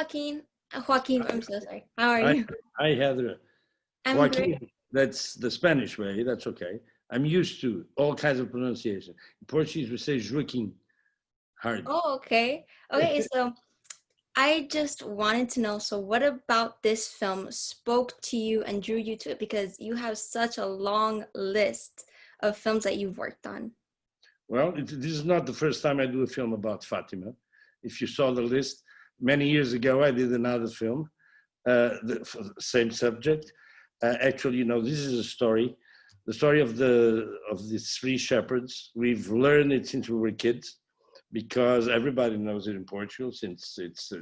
Joaquin. Joaquin, I'm so sorry. How are Hi, you? hi, Heather. I'm great. Joaquin, that's the Spanish way. That's okay. I'm used to all kinds of pronunciation. In Portuguese, we say Joaquin. Hard. Oh, okay. Okay, so I just wanted to know, so what about this film spoke to you and drew you to it? Because you have such a long list of films that you've worked on. Well, this is not the first time I do a film about Fatima. If you saw the list, many years ago, I did another film, for the same subject. Actually, this is a story, the story of the three shepherds. We've learned it since we were kids, because everybody knows it in Portugal, since it's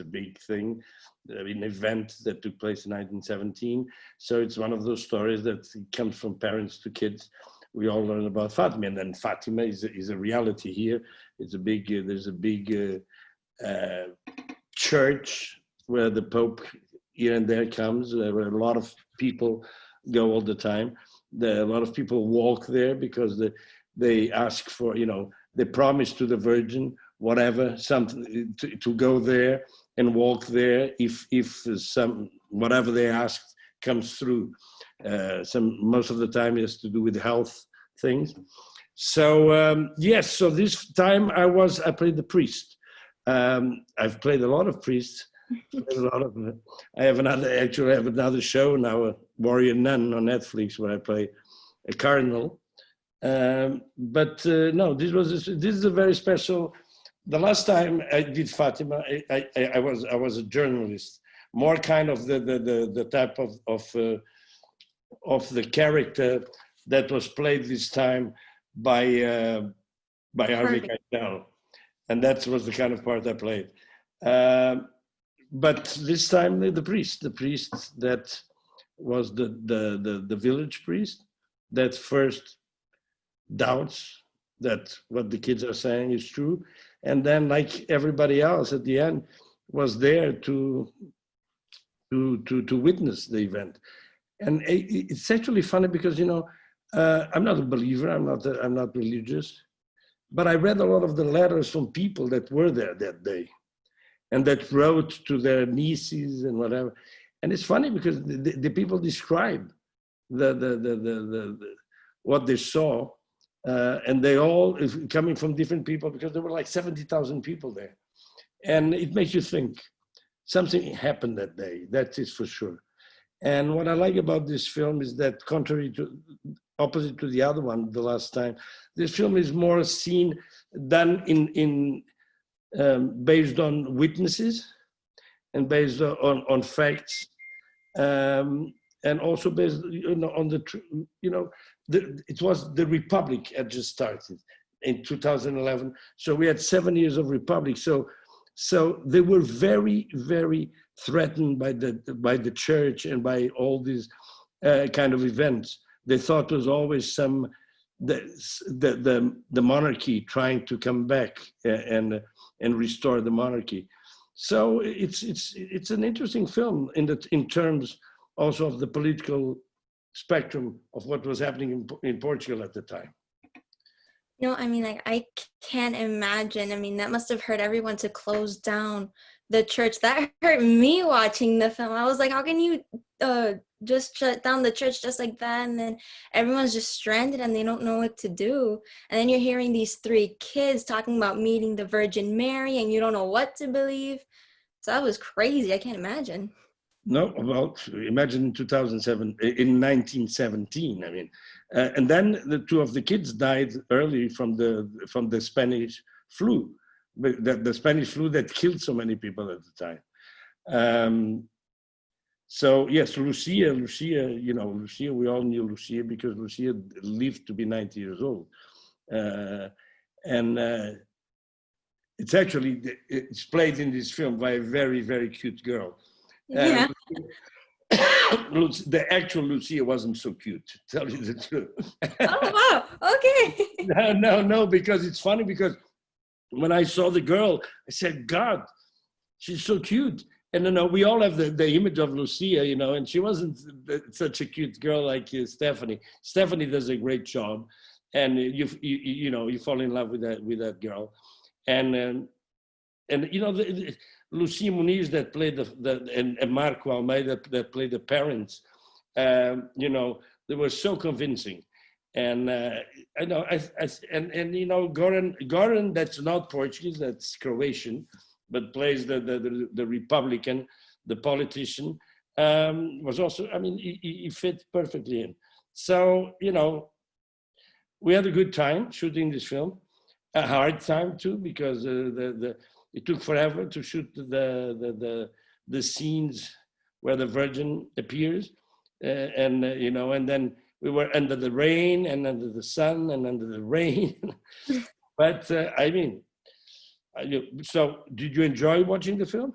a big thing, an event that took place in 1917. So it's one of those stories that comes from parents to kids. We all learn about Fatima, and then Fatima is a reality here. It's a big there's a big church where the Pope here and there comes, where a lot of people go all the time. A lot of people walk there because they ask for, they promise to the Virgin whatever, something to go there and walk there if some whatever they asked comes through. Most of the time it has to do with health things. So yes, so this time I played the priest. I've played a lot of priests. I have another show now, a Warrior Nun on Netflix, where I play a cardinal. But no, this is a very special. The last time I did Fatima, I was a journalist, more kind of the type of the character that was played this time by Harvey Keitel, and that was the kind of part I played. But this time the priest that was the village priest that first doubts that what the kids are saying is true, and then, like everybody else, at the end was there to witness the event. And it's actually funny because I'm not a believer, I'm not religious, but I read a lot of the letters from people that were there that day and that wrote to their nieces and whatever. And it's funny because the people describe what they saw, and they all coming from different people, because there were like 70,000 people there. And it makes you think something happened that day, that is for sure. And what I like about this film is that, opposite to the other one, the last time, this film is more done in based on witnesses and based on facts, and also based on it was the Republic had just started in 2011, so we had 7 years of Republic. So they were very, very threatened by the church and by all these kind of events. They thought it was always the monarchy trying to come back and restore the monarchy. So it's an interesting film in terms also of the political spectrum of what was happening in Portugal at the time. I mean, like, I can't imagine. I mean, that must have hurt everyone to close down the church. That hurt me watching the film. I was like, how can you just shut down the church just like that? And then everyone's just stranded and they don't know what to do. And then you're hearing these three kids talking about meeting the Virgin Mary and you don't know what to believe. So that was crazy. I can't imagine. No, well, imagine in 2007, in 1917. I mean, and then the two of the kids died early from the Spanish flu, the Spanish flu that killed so many people at the time. So yes, Lucia, Lucia, we all knew Lucia because Lucia lived to be 90 years old, and it's played in this film by a very, very cute girl. Yeah. The actual Lucia wasn't so cute, to tell you the truth. Oh, wow. Okay. No, because it's funny, because when I saw the girl, I said, God, she's so cute. And we all have the image of Lucia, and she wasn't such a cute girl like Stephanie. Stephanie does a great job, and you fall in love with that girl. And and you know, Lucia Muniz that played and Marco Almeida that played the parents, you know, they were so convincing. And I know, and you know, Goran, that's not Portuguese, that's Croatian, but plays the Republican, the politician, was also, I mean, he fit perfectly in. So, you know, we had a good time shooting this film, a hard time too, because it took forever to shoot the scenes where the Virgin appears, and you know, and then we were under the rain and under the sun and under the rain. But I mean, so did you enjoy watching the film?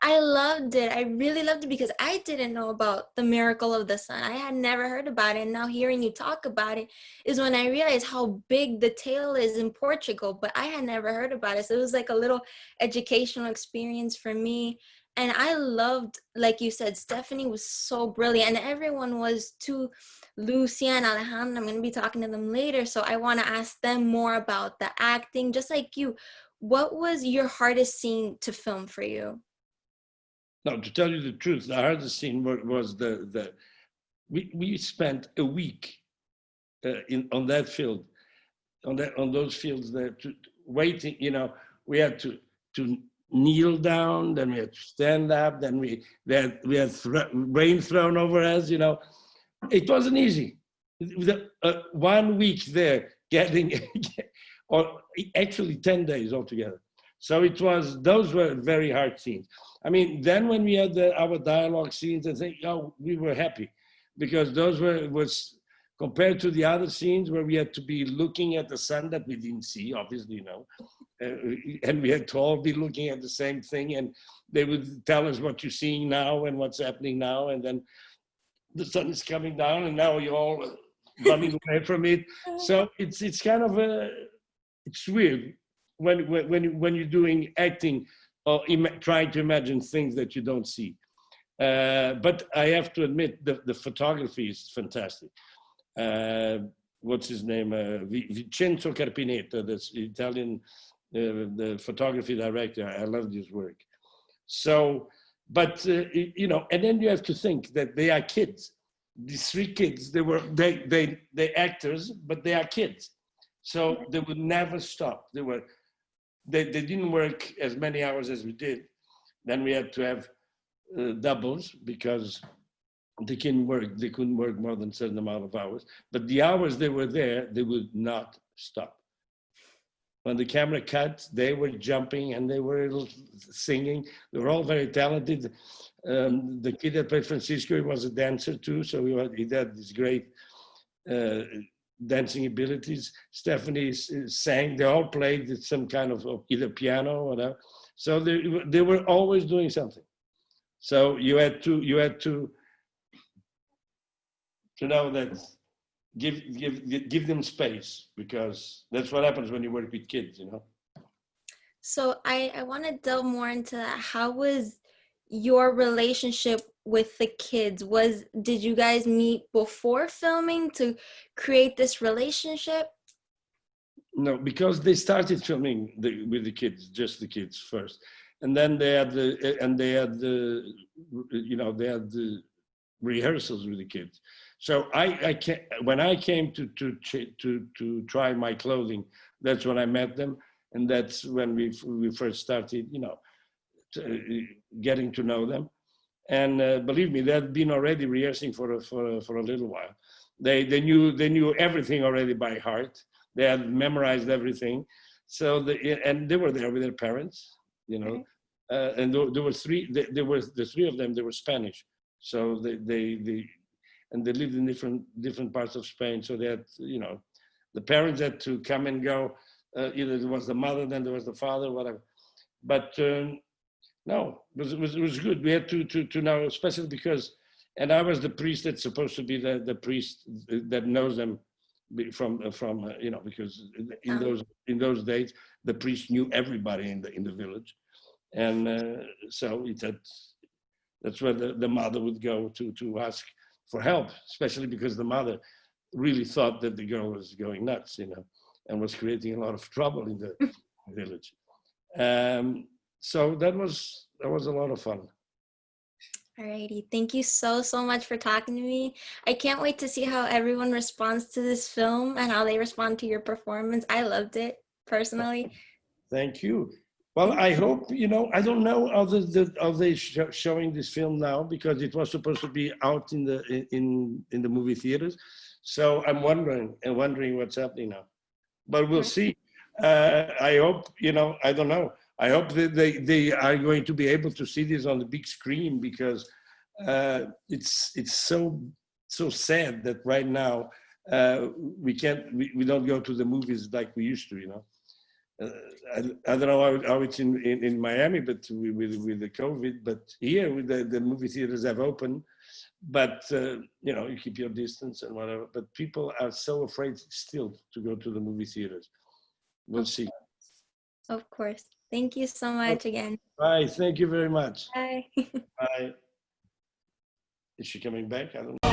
I loved it. I really loved it because I didn't know about the miracle of the sun. I had never heard about it. And now hearing you talk about it is when I realized how big the tale is in Portugal, but I had never heard about it. So it was like a little educational experience for me. And I loved, like you said, Stephanie was so brilliant and everyone was too. Lucia and Alejandra, I'm going to be talking to them later. So I want to ask them more about the acting, just like you. What was your hardest scene to film for you? No, to tell you the truth, the hardest scene was we spent a week on that field, on those fields there, waiting. You know, we had to kneel down, then we had to stand up, then we had rain thrown over us. You know, it wasn't easy. 1 week there, getting, or actually 10 days altogether. So those were very hard scenes. I mean, then when we had our dialogue scenes and things, oh, we were happy because those was compared to the other scenes where we had to be looking at the sun that we didn't see, obviously, you know, and we had to all be looking at the same thing, and they would tell us what you're seeing now and what's happening now, and then the sun is coming down, and now you're all running away from it. So it's kind of it's weird when you're doing acting or trying to imagine things that you don't see. But I have to admit the photography is fantastic. What's his name? Vincenzo Carpinetto, this Italian the photography director. I love his work. So, but you know, and then you have to think that they are kids. These three kids, they actors, but they are kids. So they would never stop. They didn't work as many hours as we did. Then we had to have doubles because they couldn't work more than a certain amount of hours. But the hours they were there, they would not stop. When the camera cut, they were jumping and they were singing. They were all very talented. The kid that played Francisco, he was a dancer too, so he had this great dancing abilities. Stephanie sang. They all played some kind of either piano or whatever. So they were always doing something. So you had to know that give them space, because that's what happens when you work with kids, you know. So I want to delve more into that. How was your relationship with the kids? Did you guys meet before filming to create this relationship? No, because they started filming with the kids, just the kids first, and then they had the rehearsals with the kids. So when I came to try my clothing, that's when I met them, and that's when we first started, you know, getting to know them. And believe me, they had been already rehearsing for a little while. They knew everything already by heart. They had memorized everything. So and they were there with their parents, you know. And there were three. There were the three of them. They were Spanish, so they lived in different parts of Spain. So they had, you know, the parents had to come and go. Either there was the mother, then there was the father, whatever. But no, it was good. We had to know, especially because, and I was the priest that's supposed to be the priest that knows them from you know, because in those days the priest knew everybody in the village, and so that's where the mother would go to ask for help, especially because the mother really thought that the girl was going nuts, you know, and was creating a lot of trouble in the village. So that was a lot of fun. Alrighty, thank you so much for talking to me. I can't wait to see how everyone responds to this film and how they respond to your performance. I loved it personally. Thank you. Well, Thank I you. hope, I don't know are they showing this film now, because it was supposed to be out in the movie theaters. So I'm wondering what's happening now. But we'll see. I hope, I don't know. I hope that they are going to be able to see this on the big screen, because it's so sad that right now we don't go to the movies like we used to. Uh, I don't know how it's in Miami, but with the COVID, but here with the movie theaters have opened, but you keep your distance and whatever. But people are so afraid still to go to the movie theaters. We'll Of see. course. Of course. Thank you so much again. Bye. Thank you very much. Bye. Bye. Is she coming back? I don't know.